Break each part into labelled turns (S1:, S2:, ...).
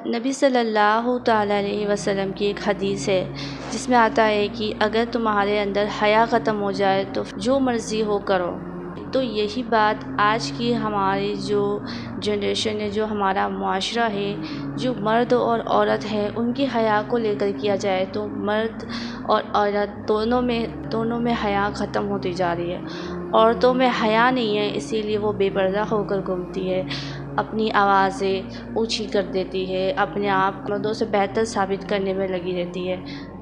S1: نبی صلی اللہ تعالیٰ علیہ وسلم کی ایک حدیث ہے جس میں آتا ہے کہ اگر تمہارے اندر حیا ختم ہو جائے تو جو مرضی ہو کرو۔ تو یہی بات آج کی ہماری جو جنریشن ہے، جو ہمارا معاشرہ ہے، جو مرد اور عورت ہے، ان کی حیا کو لے کر کیا جائے تو مرد اور عورت دونوں میں حیا ختم ہوتی جا رہی ہے۔ عورتوں میں حیا نہیں ہے، اسی لیے وہ بے پردہ ہو کر گھومتی ہے، اپنی آوازیں اونچی کر دیتی ہے، اپنے آپ مردوں سے بہتر ثابت کرنے میں لگی رہتی ہے۔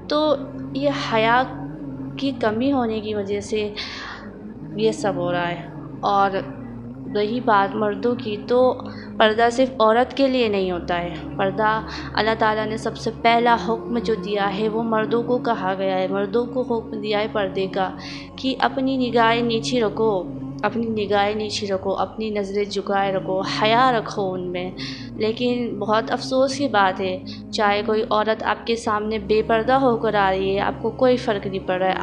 S1: تو یہ حیا کی کمی ہونے کی وجہ سے یہ سب ہو رہا ہے۔ اور رہی بات مردوں کی، تو پردہ صرف عورت کے لیے نہیں ہوتا ہے۔ پردہ اللہ تعالیٰ نے سب سے پہلا حکم جو دیا ہے وہ مردوں کو کہا گیا ہے، مردوں کو حکم دیا ہے پردے کا کہ اپنی نگاہیں نیچی رکھو، اپنی نظریں جھکائے رکھو، حیا رکھو ان میں۔ لیکن بہت افسوس کی بات ہے، چاہے کوئی عورت آپ کے سامنے بے پردہ ہو کر آ رہی ہے، آپ کو کوئی فرق نہیں پڑ رہا ہے،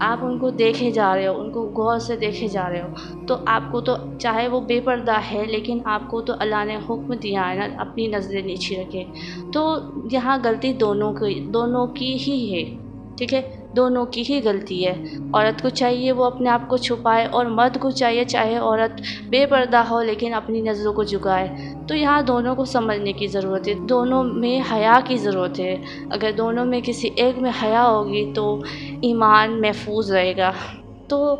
S1: آپ ان کو دیکھے جا رہے ہو، ان کو غور سے دیکھے جا رہے ہو، تو آپ کو تو چاہے وہ بے پردہ ہے لیکن آپ کو تو اللہ نے حکم دیا ہے نا اپنی نظریں نیچی رکھے۔ تو یہاں غلطی دونوں کی ہی ہے، ٹھیک ہے، دونوں کی ہی غلطی ہے۔ عورت کو چاہیے وہ اپنے آپ کو چھپائے، اور مرد کو چاہیے چاہے عورت بے پردہ ہو لیکن اپنی نظروں کو جھکائے۔ تو یہاں دونوں کو سمجھنے کی ضرورت ہے، دونوں میں حیا کی ضرورت ہے۔ اگر دونوں میں کسی ایک میں حیا ہوگی تو ایمان محفوظ رہے گا۔ تو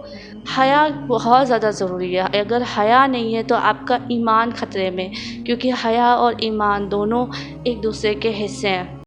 S1: حیا بہت زیادہ ضروری ہے، اگر حیا نہیں ہے تو آپ کا ایمان خطرے میں، کیونکہ حیا اور ایمان دونوں ایک دوسرے کے حصے ہیں۔